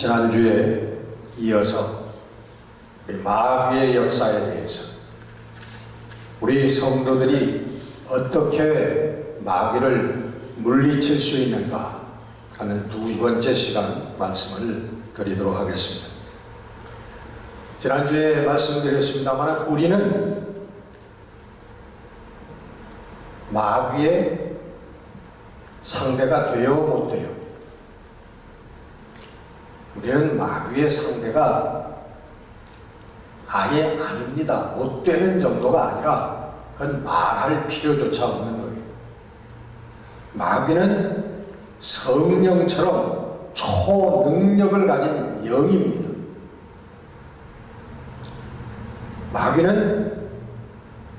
지난주에 이어서 우리 마귀의 역사에 대해서 우리 성도들이 어떻게 마귀를 물리칠 수 있는가 하는 두 번째 시간 말씀을 드리도록 하겠습니다. 지난주에 말씀드렸습니다만 우리는 마귀의 상대가 돼요, 못 돼요? 우리는 마귀의 상대가 아예 아닙니다. 못 되는 정도가 아니라 그건 말할 필요조차 없는 거예요. 마귀는 성령처럼 초능력을 가진 영입니다. 마귀는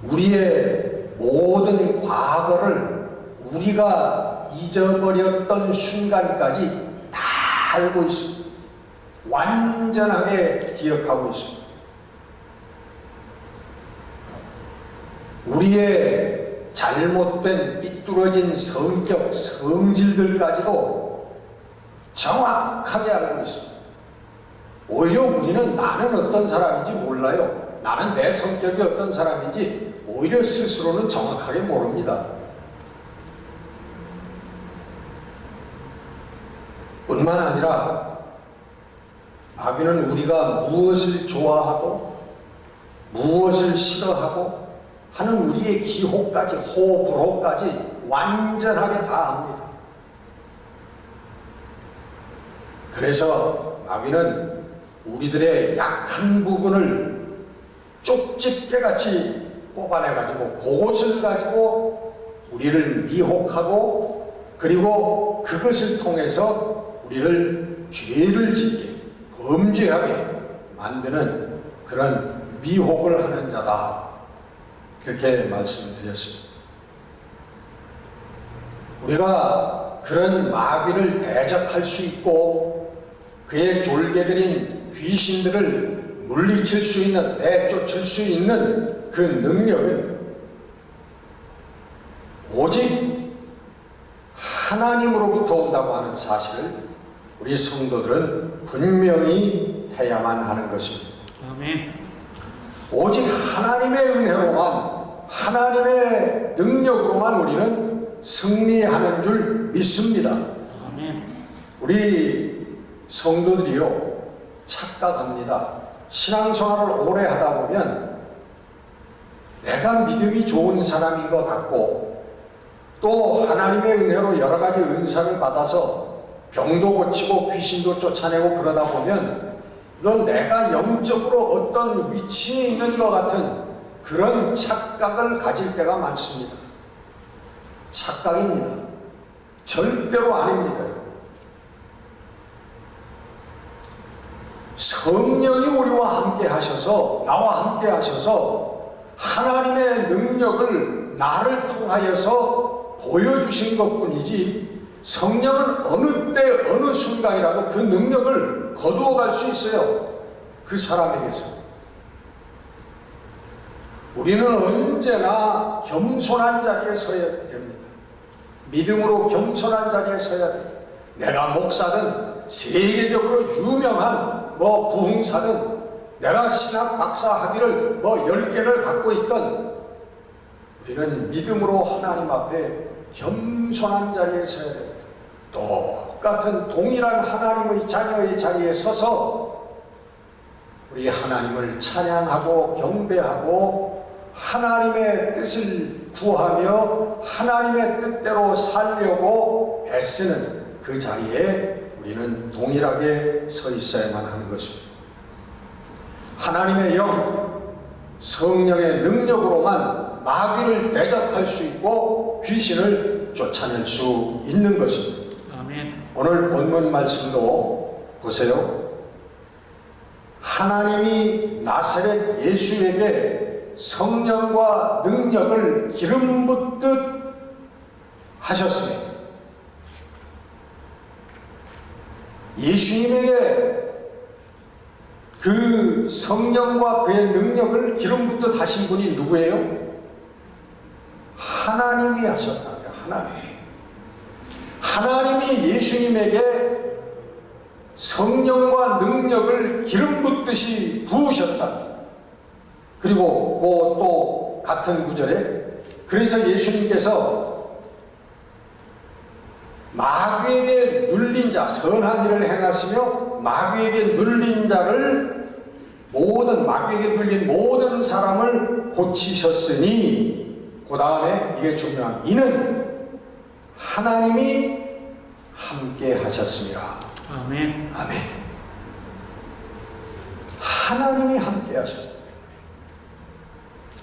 우리의 모든 과거를 우리가 잊어버렸던 순간까지 다 알고 있습니다. 완전하게 기억하고 있습니다. 우리의 잘못된 삐뚤어진 성격, 성질들까지도 정확하게 알고 있습니다. 오히려 우리는 나는 어떤 사람인지 몰라요. 나는 내 성격이 어떤 사람인지 오히려 스스로는 정확하게 모릅니다. 뿐만 아니라 마귀는 우리가 무엇을 좋아하고 무엇을 싫어하고 하는 우리의 기호까지, 호불호까지 완전하게 다 압니다. 그래서 마귀는 우리들의 약한 부분을 쪽집게같이 뽑아내가지고 그것을 가지고 우리를 미혹하고 그리고 그것을 통해서 우리를 죄를 짓게 범죄하게 만드는 그런 미혹을 하는 자다. 그렇게 말씀을 드렸습니다. 우리가 그런 마귀를 대적할 수 있고 그의 졸개들인 귀신들을 물리칠 수 있는, 내쫓을 수 있는 그 능력은 오직 하나님으로부터 온다고 하는 사실을 우리 성도들은 분명히 해야만 하는 것입니다. 아멘. 오직 하나님의 은혜로만, 하나님의 능력으로만 우리는 승리하는 줄 믿습니다. 아멘. 우리 성도들이요, 착각합니다. 신앙생활을 오래 하다 보면 내가 믿음이 좋은 사람인 것 같고 또 하나님의 은혜로 여러 가지 은사를 받아서 병도 고치고 귀신도 쫓아내고 그러다 보면 넌 내가 영적으로 어떤 위치에 있는 것 같은 그런 착각을 가질 때가 많습니다. 착각입니다. 절대로 아닙니다. 성령이 우리와 함께 하셔서, 나와 함께 하셔서 하나님의 능력을 나를 통하여서 보여주신 것뿐이지 성령은 어느 때 어느 순간이라도 그 능력을 거두어 갈 수 있어요. 그 사람에게서. 우리는 언제나 겸손한 자리에 서야 됩니다. 믿음으로 겸손한 자리에 서야 됩니다. 내가 목사든 세계적으로 유명한 부흥사든 내가 신학 박사 학위를 10개를 갖고 있던 우리는 믿음으로 하나님 앞에 겸손한 자리에 서야 됩니다. 똑같은 동일한 하나님의 자녀의 자리에 서서 우리 하나님을 찬양하고 경배하고 하나님의 뜻을 구하며 하나님의 뜻대로 살려고 애쓰는 그 자리에 우리는 동일하게 서 있어야만 하는 것입니다. 하나님의 영, 성령의 능력으로만 마귀를 대적할 수 있고 귀신을 쫓아낼 수 있는 것입니다. 아멘. 오늘 본문 말씀도 보세요. 하나님이 나사렛 예수에게 성령과 능력을 기름 붓듯 하셨습니다. 예수님에게 그 성령과 그의 능력을 기름 붓듯 하신 분이 누구예요? 하나님이 하셨다고요. 하나님이 예수님에게 성령과 능력을 기름 붓듯이 부으셨다. 그리고 그 또 같은 구절에 그래서 예수님께서 마귀에게 눌린 자, 선한 일을 행하시며 마귀에게 눌린 자를 마귀에게 눌린 모든 사람을 고치셨으니, 그 다음에 이게 중요한, 이는 하나님이 함께 하셨습니다. 아멘. 아멘. 하나님이 함께 하셨습니다.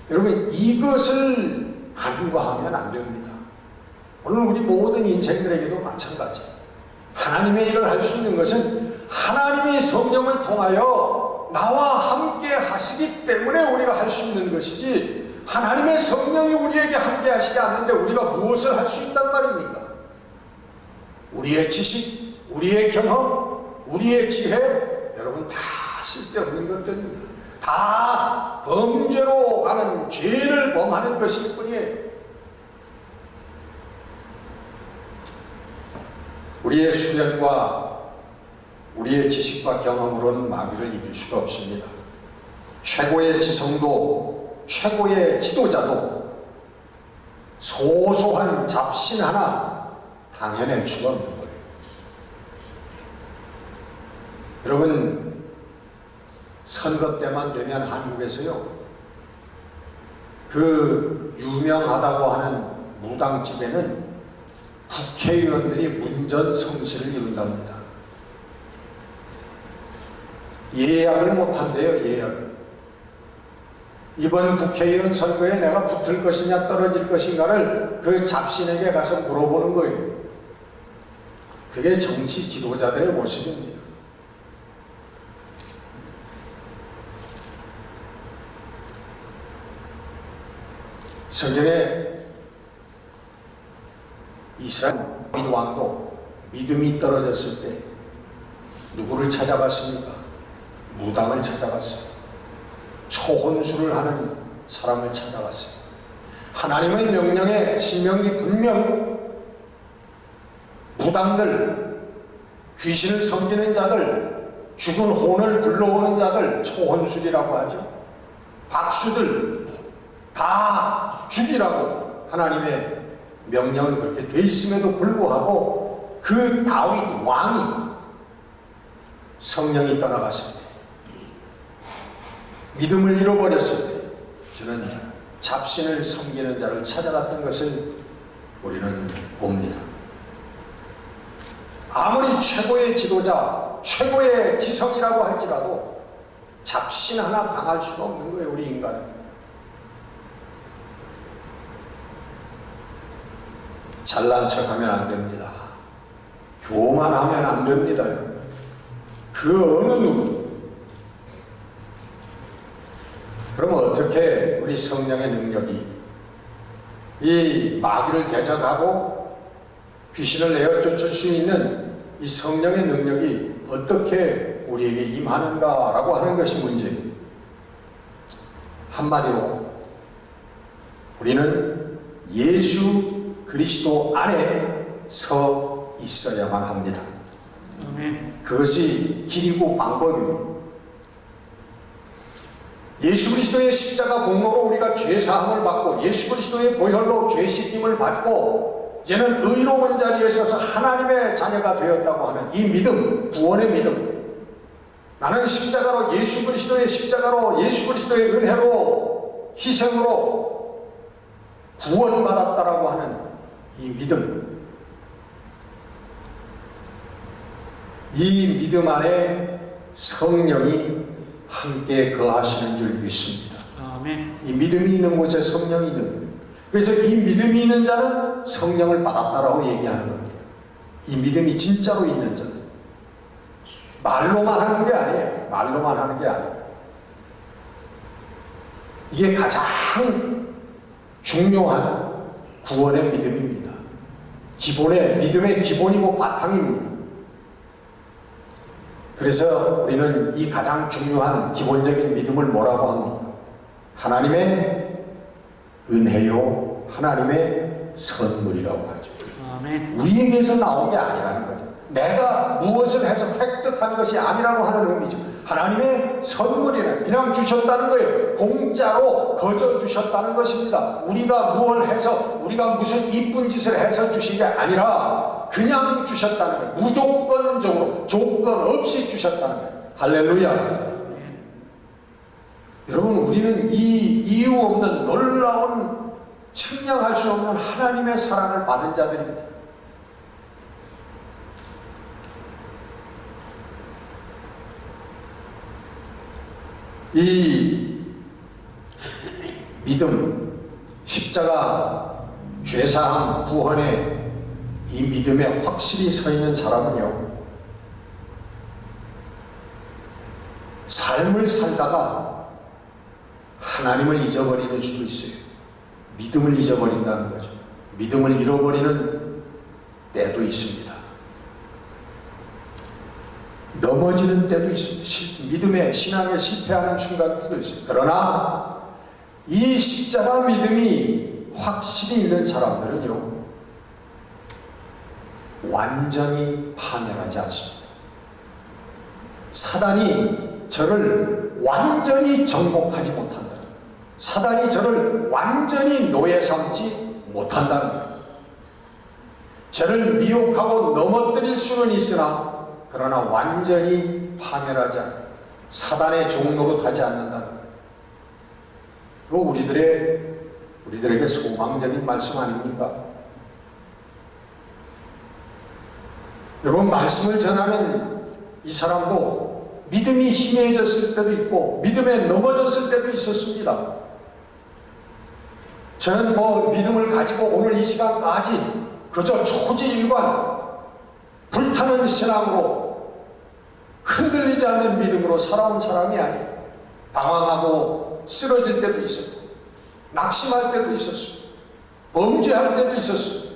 여러분, 이것을 간과하면 안 됩니다. 오늘 우리 모든 인생들에게도 마찬가지. 하나님의 일을 할 수 있는 것은 하나님이 성령을 통하여 나와 함께 하시기 때문에 우리가 할 수 있는 것이지, 하나님의 성령이 우리에게 함께 하시지 않는데 우리가 무엇을 할 수 있단 말입니까? 우리의 지식, 우리의 경험, 우리의 지혜, 여러분 다 쓸데없는 것들입니다. 다 범죄로 가는 죄를 범하는 것일 뿐이에요. 우리의 수련과 우리의 지식과 경험으로는 마귀를 이길 수가 없습니다. 최고의 지성도, 최고의 지도자도 소소한 잡신 하나 당해낼 수가 없는 거예요. 여러분, 선거 때만 되면 한국에서요, 그 유명하다고 하는 무당집에는 국회의원들이 문전성시를 이룬답니다. 예약을 못한대요, 예약을. 이번 국회의원 선거에 내가 붙을 것이냐 떨어질 것인가를 그 잡신에게 가서 물어보는 거예요. 그게 정치 지도자들의 모습입니다. 성경에 이스라엘 왕도 믿음이 떨어졌을 때 누구를 찾아갔습니까? 무당을 찾아갔어요. 초혼수를 하는 사람을 찾아갔어요. 하나님의 명령에 신명기 분명 무당들, 귀신을 섬기는 자들, 죽은 혼을 불러오는 자들, 초혼술이라고 하죠. 박수들 다 죽이라고 하나님의 명령은 그렇게 돼 있음에도 불구하고 그 다윗 왕이 성령이 떠나갔을 때, 믿음을 잃어버렸을 때 저는 잡신을 섬기는 자를 찾아갔던 것을 우리는 봅니다. 아무리 최고의 지도자, 최고의 지성이라고 할지라도 잡신 하나 당할 수가 없는 거예요, 우리 인간은. 잘난 척하면 안 됩니다. 교만하면 안 됩니다, 여러분. 그 어느 누구도. 그럼 어떻게 우리 성령의 능력이 이 마귀를 대적하고 귀신을 내어쫓을 수 있는 이 성령의 능력이 어떻게 우리에게 임하는가라고 하는 것이 문제입니다. 한마디로 우리는 예수 그리스도 안에 서 있어야만 합니다. 그것이 길이고 방법입니다. 예수 그리스도의 십자가 공로로 우리가 죄사함을 받고 예수 그리스도의 보혈로 죄 씻김을 받고 이제는 의로운 자리에 서서 하나님의 자녀가 되었다고 하는 이 믿음, 구원의 믿음, 나는 십자가로 예수 그리스도의 십자가로 예수 그리스도의 은혜로 희생으로 구원받았다라고 하는 이 믿음, 이 믿음 안에 성령이 함께 거하시는 줄 믿습니다. 아멘. 이 믿음이 있는 곳에 성령이 있는 거예요. 그래서 이 믿음이 있는 자는 성령을 받았다라고 얘기하는 겁니다. 이 믿음이 진짜로 있는 자는 말로만 하는 게 아니에요. 말로만 하는 게 아니에요. 이게 가장 중요한 구원의 믿음입니다. 기본의 믿음의 기본이고 바탕입니다. 그래서 우리는 이 가장 중요한 기본적인 믿음을 뭐라고 합니까? 하나님의 은혜요, 하나님의 선물이라고 하죠. 아멘. 우리에게서 나온 게 아니라는 거죠. 내가 무엇을 해서 획득한 것이 아니라고 하는 의미죠. 하나님의 선물이네. 그냥 주셨다는 거예요. 공짜로 거저 주셨다는 것입니다. 우리가 무엇을 해서, 우리가 무슨 이쁜 짓을 해서 주신 게 아니라 그냥 주셨다는 거예요. 무조건적으로 조건 없이 주셨다는 거예요. 할렐루야. 여러분, 우리는 이 이유 없는 놀라운, 측량할 수 없는 하나님의 사랑을 받은 자들입니다. 이 믿음, 십자가, 죄사함, 구원의 이 믿음에 확실히 서 있는 사람은요, 삶을 살다가 하나님을 잊어버리는 수도 있어요. 믿음을 잊어버린다는 거죠. 믿음을 잃어버리는 때도 있습니다. 넘어지는 때도 있습니다. 믿음의, 신앙에 실패하는 순간도 있습니다. 그러나 이 십자가 믿음이 확실히 있는 사람들은요, 완전히 파멸하지 않습니다. 사단이 저를 완전히 정복하지 못한다. 사단이 저를 완전히 노예 삼지 못한다는 거예요. 저를 미혹하고 넘어뜨릴 수는 있으나 그러나 완전히 파멸하지 않는, 사단의 종로로 타지 않는다는 거예요. 그거 우리들에게 소망적인 말씀 아닙니까? 여러분, 말씀을 전하면 이 사람도 믿음이 희미해졌을 때도 있고 믿음에 넘어졌을 때도 있었습니다. 저는 믿음을 가지고 오늘 이 시간까지 그저 초지일관 불타는 신앙으로 흔들리지 않는 믿음으로 살아온 사람이 아니에요. 방황하고 쓰러질 때도 있었고, 낙심할 때도 있었어요. 범죄할 때도 있었어요.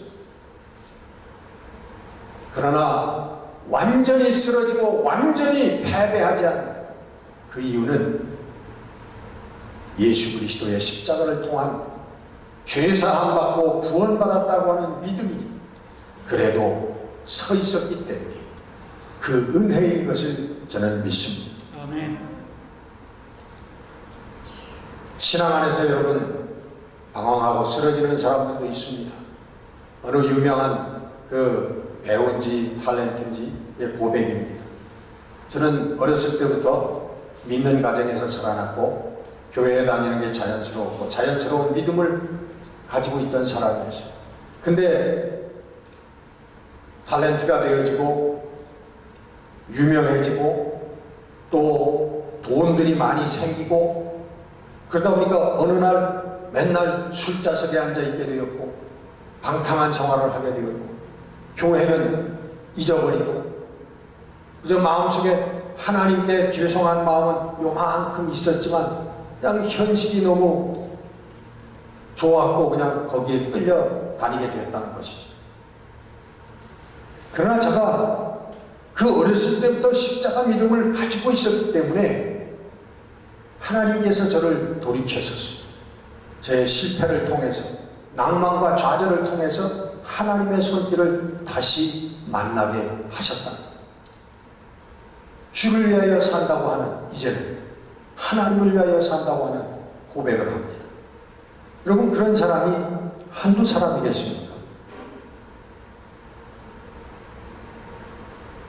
그러나 완전히 쓰러지고 완전히 패배하지 않는 그 이유는 예수 그리스도의 십자가를 통한 죄사함 받고 구원받았다고 하는 믿음이 그래도 서 있었기 때문에 그 은혜인 것을 저는 믿습니다. 아멘. 신앙 안에서 여러분, 방황하고 쓰러지는 사람들도 있습니다. 어느 유명한 그 배우인지 탤런트인지의 고백입니다. 저는 어렸을 때부터 믿는 가정에서 자라났고 교회에 다니는 게 자연스러웠고 자연스러운 믿음을 가지고 있던 사람이었어요. 근데 탤런트가 되어지고 유명해지고 또 돈들이 많이 생기고 그러다 보니까 어느 날 맨날 술자석에 앉아있게 되었고 방탕한 생활을 하게 되었고 교회는 잊어버리고 그저 마음속에 하나님께 죄송한 마음은 요만큼 있었지만 그냥 현실이 너무 좋았고 그냥 거기에 끌려다니게 되었다는 것이죠. 그러나 제가 그 어렸을 때부터 십자가 믿음을 가지고 있었기 때문에 하나님께서 저를 돌이켰었어요. 제 실패를 통해서, 낭만과 좌절을 통해서 하나님의 손길을 다시 만나게 하셨다. 주를 위하여 산다고 하는, 이제는 하나님을 위하여 산다고 하는 고백을 합니다. 여러분, 그런 사람이 한두 사람이겠습니까?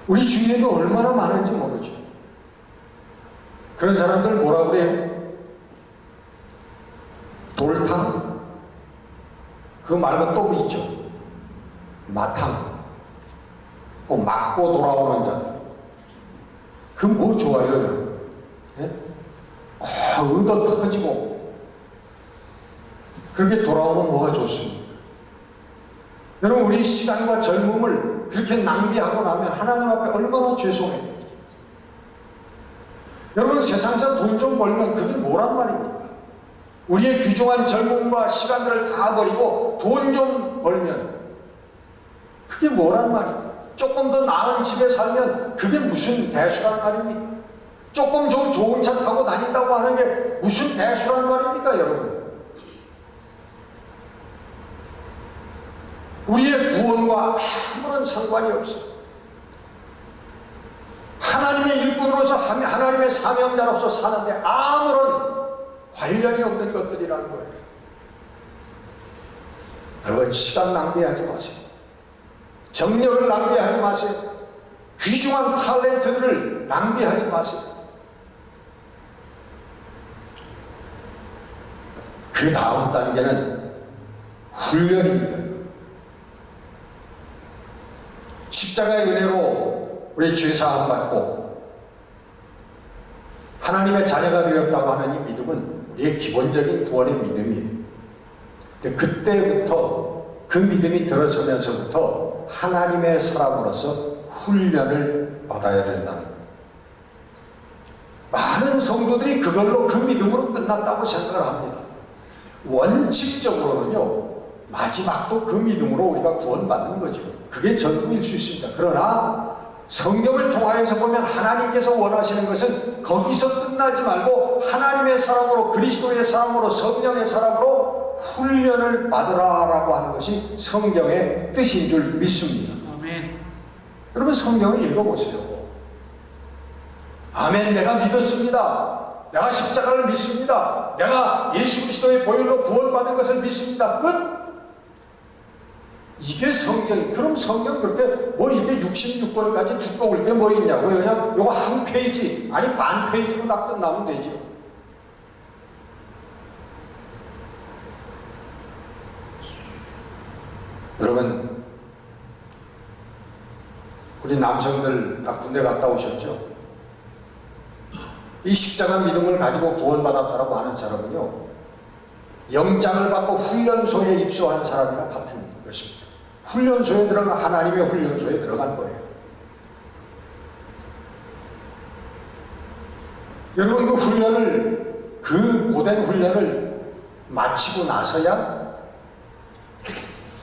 우리 주위에도 얼마나 많은지 모르죠. 그런 사람들 뭐라고 그래요? 돌탕? 그거 말고 또 있죠. 마탕. 꼭 맞고 돌아오는 자. 그 뭐 좋아요? 예? 의도 터지고 그렇게 돌아오면 뭐가 좋습니까? 여러분, 우리 시간과 젊음을 그렇게 낭비하고 나면 하나님 앞에 얼마나 죄송해요. 여러분, 세상에서 돈 좀 벌면 그게 뭐란 말입니까? 우리의 귀중한 젊음과 시간들을 다 버리고 돈 좀 벌면 그게 뭐란 말입니까? 조금 더 나은 집에 살면 그게 무슨 대수란 말입니까? 조금 좀 좋은 차 타고 다닌다고 하는 게 무슨 대수란 말입니까, 여러분? 우리의 구원과 아무런 상관이 없어요. 하나님의 일꾼으로서 하나님의 사명자로서 사는데 아무런 관련이 없는 것들이라는 거예요. 여러분, 시간 낭비하지 마세요. 정력을 낭비하지 마세요. 귀중한 탤런트들을 낭비하지 마세요. 그 다음 단계는 훈련입니다. 십자가의 은혜로 우리 죄사함 받고 하나님의 자녀가 되었다고 하는 이 믿음은 우리의 기본적인 구원의 믿음이에요. 근데 그때부터 그 믿음이 들어서면서부터 하나님의 사람으로서 훈련을 받아야 된다는 거예요. 많은 성도들이 그걸로 그 믿음으로 끝났다고 생각을 합니다. 원칙적으로는요, 마지막도 그 믿음으로 우리가 구원받는 거죠. 그게 전부일 수 있습니다. 그러나 성경을 통하여서 보면 하나님께서 원하시는 것은 거기서 끝나지 말고 하나님의 사람으로, 그리스도의 사람으로, 성령의 사람으로 훈련을 받으라라고 하는 것이 성경의 뜻인 줄 믿습니다. 아멘. 여러분, 성경을 읽어보세요. 아멘, 내가 믿었습니다. 내가 십자가를 믿습니다. 내가 예수 그리스도의 보혈로 구원받은 것을 믿습니다. 끝! 이게 성경. 그럼 성경 그렇게 뭐 이게 66권까지 두꺼울 게 뭐 있냐고요? 그냥 요거 한 페이지, 아니 반 페이지로 다 끝나면 되죠. 여러분, 우리 남성들 다 군대 갔다 오셨죠? 이 십자가 믿음을 가지고 구원받았다고 하는 사람은요, 영장을 받고 훈련소에 입소한 사람이랑 같은 것입니다. 훈련소에 들어간, 하나님의 훈련소에 들어간 거예요. 여러분, 그 훈련을, 그 고된 훈련을 마치고 나서야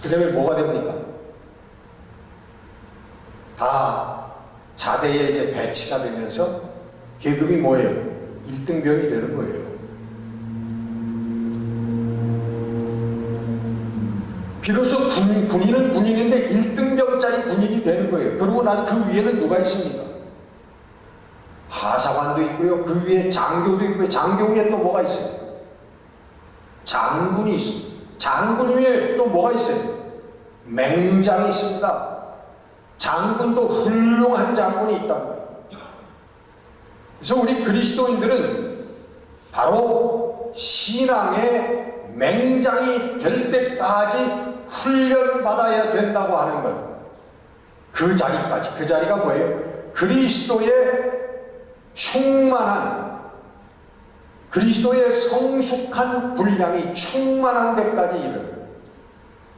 그 다음에 뭐가 됩니까? 다 자대에 이제 배치가 되면서 계급이 뭐예요? 1등병이 되는 거예요. 비로소 군인은 군인인데 1등병짜리 군인이 되는 거예요. 그러고 나서 그 위에는 누가 있습니까? 하사관도 있고요. 그 위에 장교도 있고요. 장교 위에 또 뭐가 있어요? 장군이 있습니다. 장군 위에 또 뭐가 있어요? 맹장이 있습니다. 장군도 훌륭한 장군이 있다는 거예요. 그래서 우리 그리스도인들은 바로 신앙의 맹장이 될 때까지 훈련받아야 된다고 하는 것. 그 자리까지. 그 자리가 뭐예요? 그리스도의 충만한, 그리스도의 성숙한 분량이 충만한 데까지 이르는,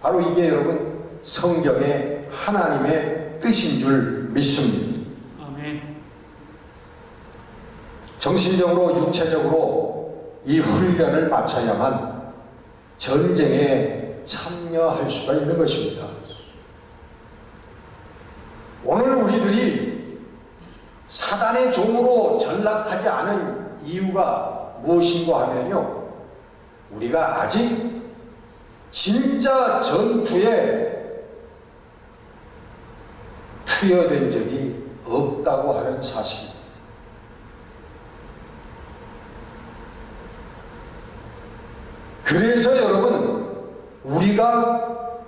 바로 이게 여러분 성경의 하나님의 뜻인 줄 믿습니다. 아멘. 정신적으로 육체적으로 이 훈련을 마쳐야만 전쟁에 참여할 수가 있는 것입니다. 오늘 우리들이 사단의 종으로 전락하지 않은 이유가 무엇인가 하면요, 우리가 아직 진짜 전투에 투여된 적이 없다고 하는 사실입니다. 그래서 여러분, 우리가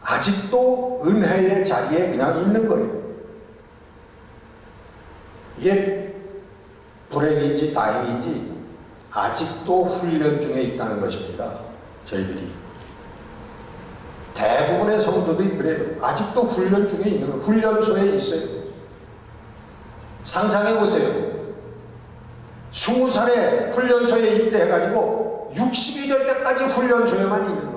아직도 은혜의 자리에 그냥 있는 거예요. 이게 불행인지 다행인지 아직도 훈련 중에 있다는 것입니다. 저희들이. 대부분의 성도들이 그래요. 아직도 훈련 중에 있는 거예요. 훈련소에 있어요. 상상해 보세요. 20살에 훈련소에 입대해가지고 60이 될 때까지 훈련소에만 있는 거예요.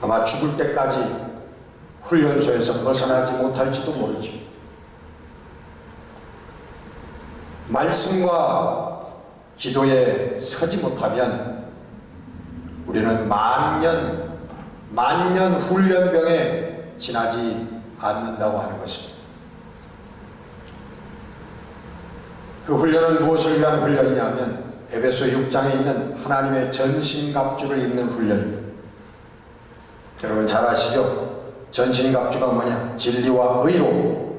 아마 죽을 때까지 훈련소에서 벗어나지 못할지도 모르죠. 말씀과 기도에 서지 못하면 우리는 만년 훈련병에 지나지 않는다고 하는 것입니다. 그 훈련은 무엇을 위한 훈련이냐면 에베소 6장에 있는 하나님의 전신갑주를 입는 훈련입니다. 여러분 잘 아시죠? 전신갑주가 뭐냐? 진리와 의로,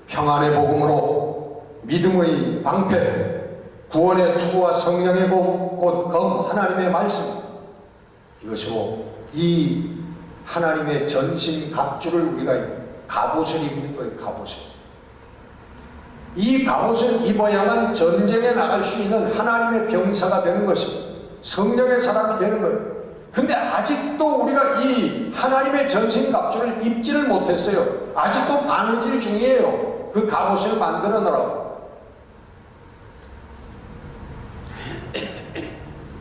평안의 복음으로, 믿음의 방패, 구원의 투구와 성령의 복, 곧 검 하나님의 말씀, 이것이고 이 하나님의 전신갑주를 우리가 갑옷을 입는 거예요. 갑옷을. 이 갑옷을 입어야만 전쟁에 나갈 수 있는 하나님의 병사가 되는 것입니다. 성령의 사람이 되는 거예요. 근데 아직도 우리가 이 하나님의 전신갑주를 입지를 못했어요. 아직도 바느질 중이에요. 그 갑옷을 만들어 놓으라고.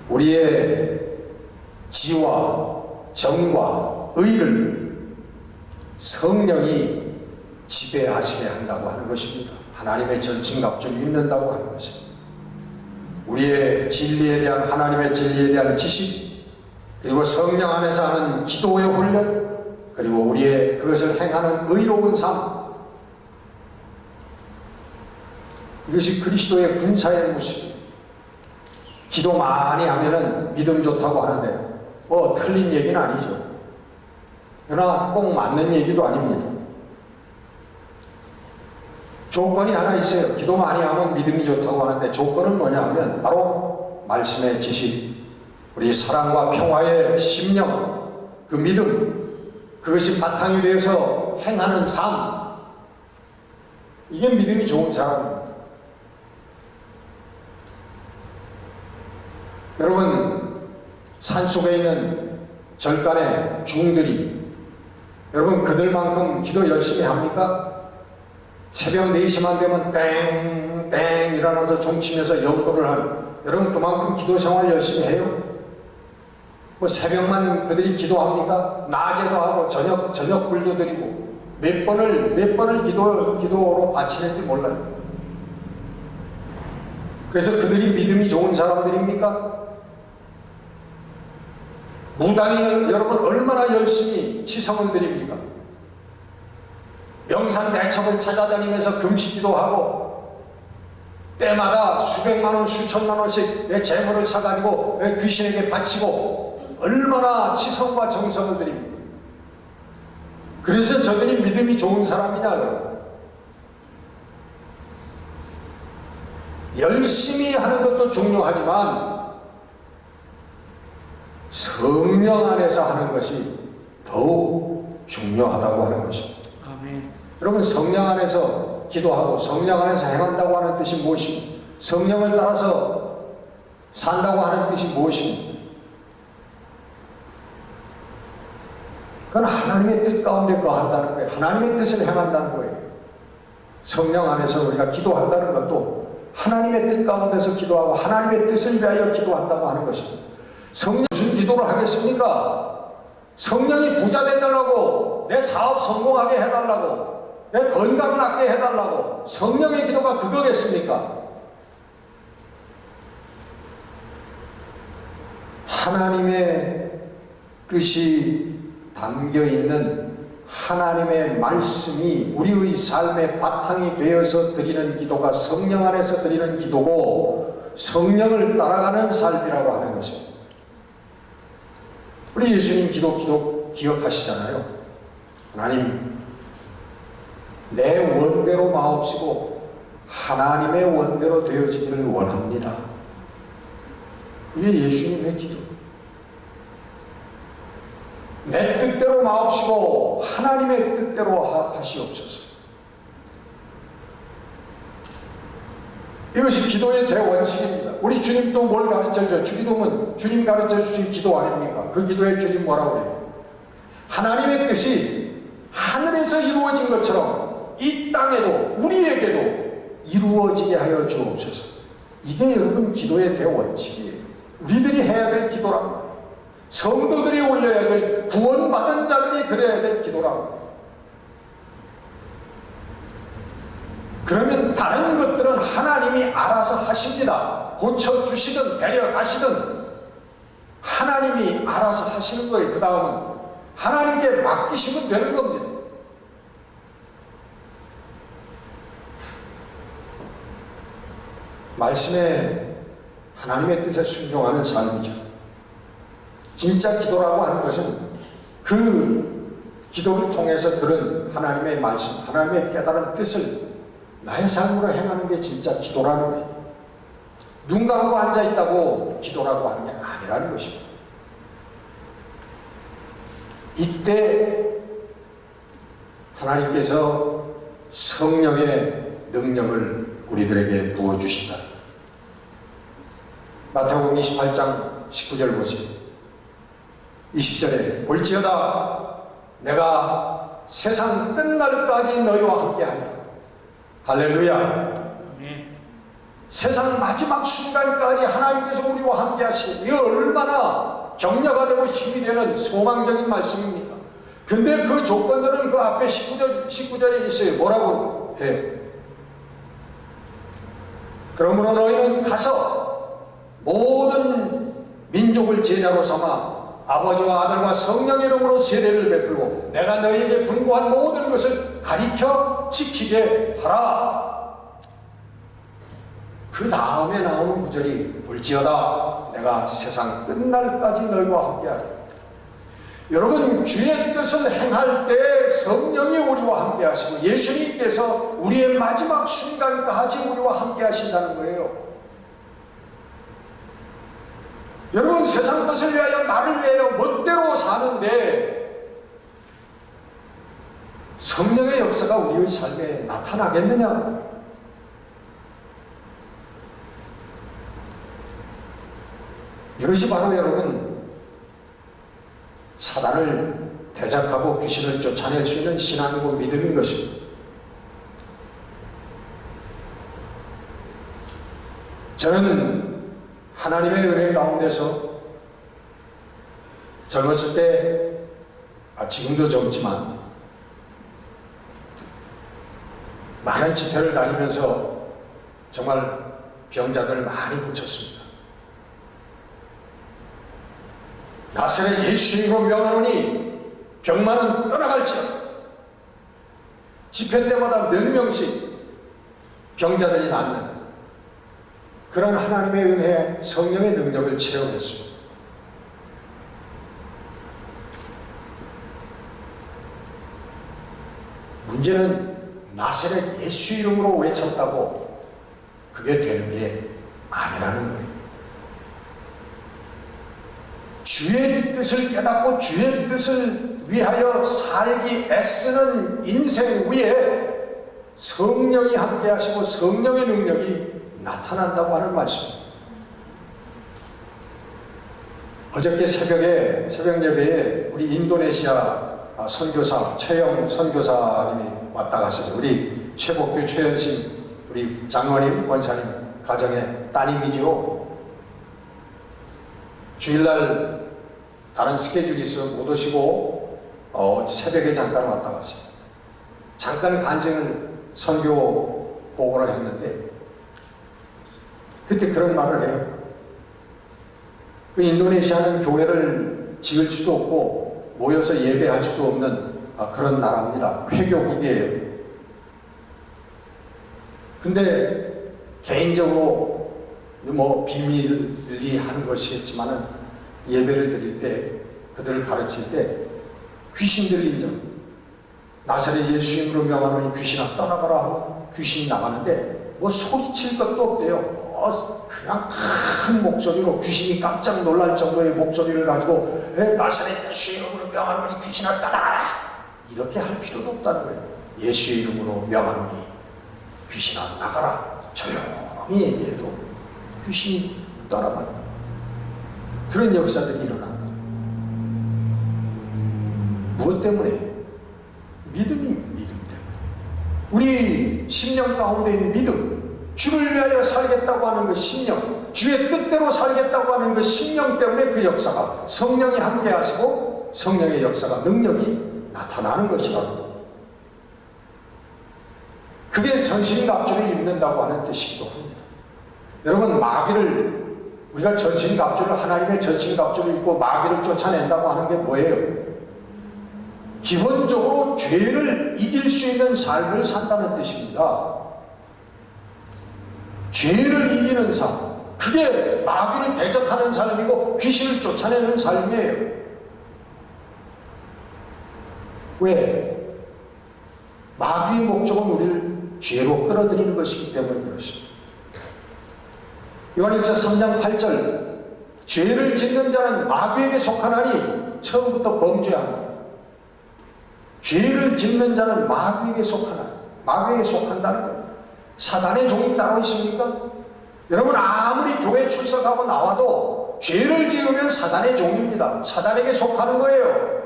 우리의 지와 정과 의를 성령이 지배하시게 한다고 하는 것입니다. 하나님의 전신갑주를 입는다고 하는 것입니다. 우리의 진리에 대한, 하나님의 진리에 대한 지식, 그리고 성령 안에서 하는 기도의 훈련, 그리고 우리의 그것을 행하는 의로운 삶, 이것이 그리스도의 군사의 모습입니다. 기도 많이 하면은 믿음 좋다고 하는데 틀린 얘기는 아니죠. 그러나 꼭 맞는 얘기도 아닙니다. 조건이 하나 있어요. 기도 많이 하면 믿음이 좋다고 하는데 조건은 뭐냐 하면 바로 말씀의 지식, 우리 사랑과 평화의 심령, 그 믿음, 그것이 바탕이 되어서 행하는 삶, 이게 믿음이 좋은 사람입니다. 여러분, 산속에 있는 절간의 중들이, 여러분 그들만큼 기도 열심히 합니까? 새벽 4시만 되면 땡땡 일어나서 종치면서 연보를 하는, 여러분 그만큼 기도 생활 열심히 해요? 뭐 새벽만 그들이 기도합니까? 낮에도 하고 저녁 불도 드리고 몇 번을 기도로 바치는지 몰라요. 그래서 그들이 믿음이 좋은 사람들입니까? 무당이 여러분 얼마나 열심히 치성을 드립니까? 명산대첩을 찾아다니면서 금식기도 하고 때마다 수백만 원, 수천만 원씩 내 재물을 사가지고 내 귀신에게 바치고 얼마나 치성과 정성을 드립니까? 그래서 저들이 믿음이 좋은 사람이냐? 열심히 하는 것도 중요하지만 성령 안에서 하는 것이 더욱 중요하다고 하는 것입니다. 아멘. 여러분 성령 안에서 기도하고 성령 안에서 행한다고 하는 뜻이 무엇입니까? 성령을 따라서 산다고 하는 뜻이 무엇입니까? 그건 하나님의 뜻 가운데 거한다는 거예요. 하나님의 뜻을 행한다는 거예요. 성령 안에서 우리가 기도한다는 것도 하나님의 뜻 가운데서 기도하고 하나님의 뜻을 위하여 기도한다고 하는 것입니다. 성령 무슨 기도를 하겠습니까? 성령이 부자 되달라고, 내 사업 성공하게 해달라고, 내 건강 낫게 해달라고, 성령의 기도가 그거겠습니까? 하나님의 뜻이 담겨있는 하나님의 말씀이 우리의 삶의 바탕이 되어서 드리는 기도가 성령 안에서 드리는 기도고 성령을 따라가는 삶이라고 하는 것입니다. 우리 예수님 기도 기억하시잖아요. 하나님, 내 원대로 마옵시고 하나님의 원대로 되어지기를 원합니다. 이게 예수님의 기도. 내 뜻대로 마옵시고 하나님의 뜻대로 하시옵소서. 이것이 기도의 대원칙입니다. 우리 주님도 뭘 가르쳐줘요? 주님 가르쳐주신 기도 아닙니까? 그 기도에 주님 뭐라고 그래요? 하나님의 뜻이 하늘에서 이루어진 것처럼 이 땅에도 우리에게도 이루어지게 하여 주옵소서. 이게 여러분 기도의 대원칙이에요. 우리들이 해야 될 기도란 말이에요. 성도들이 올려야 될, 구원받은 자들이 드려야 될 기도라고. 그러면 다른 것들은 하나님이 알아서 하십니다. 고쳐주시든 데려가시든 하나님이 알아서 하시는 거예요. 그 다음은 하나님께 맡기시면 되는 겁니다. 말씀에 하나님의 뜻에 순종하는 삶이죠. 진짜 기도라고 하는 것은 그 기도를 통해서 들은 하나님의 말씀, 하나님의 깨달은 뜻을 나의 삶으로 행하는 게 진짜 기도라는 거예요. 눈 감고 앉아있다고 기도라고 하는 게 아니라는 것입니다. 이때 하나님께서 성령의 능력을 우리들에게 부어주신다. 마태복음 28장 19절 보세요. 20절에 볼지어다 내가 세상 끝날까지 너희와 함께하리라. 할렐루야. 세상 마지막 순간까지 하나님께서 우리와 함께 하시니 이거 얼마나 격려가 되고 힘이 되는 소망적인 말씀입니다. 근데 그 조건들은 그 앞에 19절에 있어요. 뭐라고 해요? 그러므로 너희는 가서 모든 민족을 제자로 삼아 아버지와 아들과 성령의 이름으로 세례를 베풀고 내가 너희에게 분부한 모든 것을 가르쳐 지키게 하라. 그 다음에 나오는 구절이 볼지어다 내가 세상 끝날까지 너희와 함께하리라. 여러분, 주의 뜻을 행할 때 성령이 우리와 함께 하시고 예수님께서 우리의 마지막 순간까지 우리와 함께 하신다는 거예요. 여러분, 세상 뜻을 위하여 나를 위하여 멋대로 사는데 성령의 역사가 우리의 삶에 나타나겠느냐? 이것이 바로 여러분 사단을 대적하고 귀신을 쫓아낼 수 있는 신앙이고 믿음인 것입니다. 저는 하나님의 은혜 가운데서 젊었을 때, 지금도 젊지만 많은 집회를 다니면서 정말 병자들을 많이 고쳤습니다. 나사렛 예수 이름으로 명하노니 병만은 떠나갈지어다. 집회 때마다 몇 명씩 병자들이 낫는 그런 하나님의 은혜, 성령의 능력을 체험했습니다. 문제는 나사렛 예수 이름으로 외쳤다고 그게 되는 게 아니라는 거예요. 주의 뜻을 깨닫고 주의 뜻을 위하여 살기 애쓰는 인생 위에 성령이 함께 하시고 성령의 능력이 나타난다고 하는 말씀입니다. 어저께 새벽에 새벽 예배에 우리 인도네시아 선교사 최영 선교사님이 왔다 가시죠. 우리 최복규 최현심 우리 장로님 권사님 가정의 따님이죠. 주일날 다른 스케줄이 있어 못 오시고 새벽에 잠깐 왔다 가시죠. 잠깐 간증을 선교 보고를 했는데 그때 그런 말을 해요. 그 인도네시아는 교회를 지을 수도 없고 모여서 예배할 수도 없는 그런 나라입니다. 회교국이에요. 근데 개인적으로 뭐 비밀리 하는 것이겠지만은 예배를 드릴 때 그들을 가르칠 때 귀신 들린 점 나사렛 예수 이름으로 명하노니 귀신아 떠나가라 하면 귀신이 나가는데 뭐 소리칠 것도 없대요. 그냥 큰 목소리로 귀신이 깜짝 놀랄 정도의 목소리를 가지고 나사렛 예수 이름으로 명하노니 귀신아 떠나가라 이렇게 할 필요도 없다는 거예요. 예수 이름으로 명하노니 귀신아 나가라 조용히 얘기해도 귀신이 떠나간다. 그런 역사들이 일어난다. 무엇 때문에? 믿음 때문에. 우리 심령 가운데 있는 믿음, 주를 위하여 살겠다고 하는 그 심령, 주의 뜻대로 살겠다고 하는 그 심령 때문에 그 역사가 성령이 함께 하시고 성령의 역사가 능력이 나타나는 것이라고. 그게 전신갑주를 입는다고 하는 뜻이기도 합니다. 여러분, 마귀를 우리가 전신갑주를 하나님의 전신갑주를 입고 마귀를 쫓아낸다고 하는 게 뭐예요? 기본적으로 죄를 이길 수 있는 삶을 산다는 뜻입니다. 죄를 이기는 삶, 그게 마귀를 대적하는 삶이고 귀신을 쫓아내는 삶이에요. 왜? 마귀의 목적은 우리를 죄로 끌어들이는 것이기 때문에 그렇습니다. 요한일서 3장 8절, 죄를 짓는 자는 마귀에게 속하나니 처음부터 범죄합니다. 죄를 짓는 자는 마귀에게 속한다는 거예요. 사단의 종이 따로 있습니까? 여러분, 아무리 교회 출석하고 나와도 죄를 지으면 사단의 종입니다. 사단에게 속하는 거예요.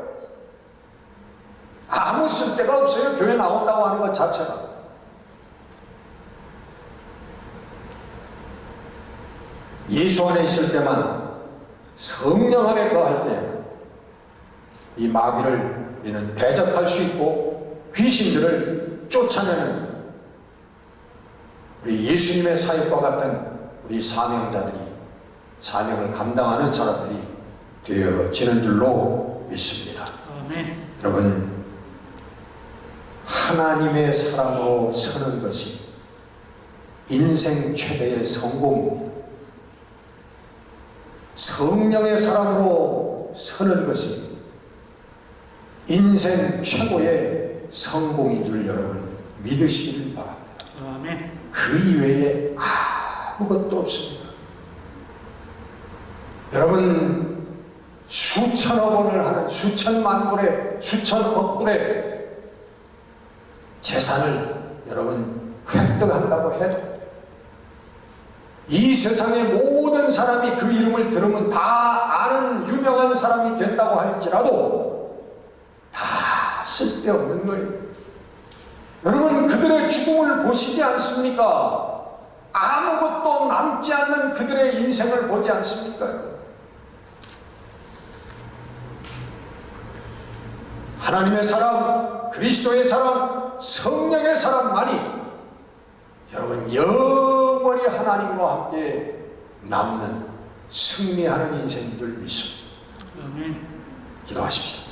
아무 쓸데가 없어요. 교회 나온다고 하는 것 자체가. 예수 안에 있을 때만, 성령 안에 거할 때 이 마귀를 우리는 대적할 수 있고 귀신들을 쫓아내는 우리 예수님의 사역과 같은 우리 사명자들이, 사명을 감당하는 사람들이 되어지는 줄로 믿습니다. 아멘. 여러분, 하나님의 사람으로 서는 것이 인생 최대의 성공입니다. 성령의 사람으로 서는 것이 인생 최고의 성공인 줄 여러분 믿으시길 바랍니다. 아멘. 그 이외에 아무것도 없습니다. 여러분, 수천억 원을 하는, 수천만 불의, 수천억 불의 재산을 여러분 획득한다고 해도 이 세상의 모든 사람이 그 이름을 들으면 다 아는 유명한 사람이 된다고 할지라도 다 쓸데없는 거예요. 여러분, 그들의 죽음을 보시지 않습니까? 아무것도 남지 않는 그들의 인생을 보지 않습니까? 하나님의 사람, 그리스도의 사람, 성령의 사람만이 여러분 영원히 하나님과 함께 남는 승리하는 인생인 줄 믿습니다. 아멘. 기도하십시오.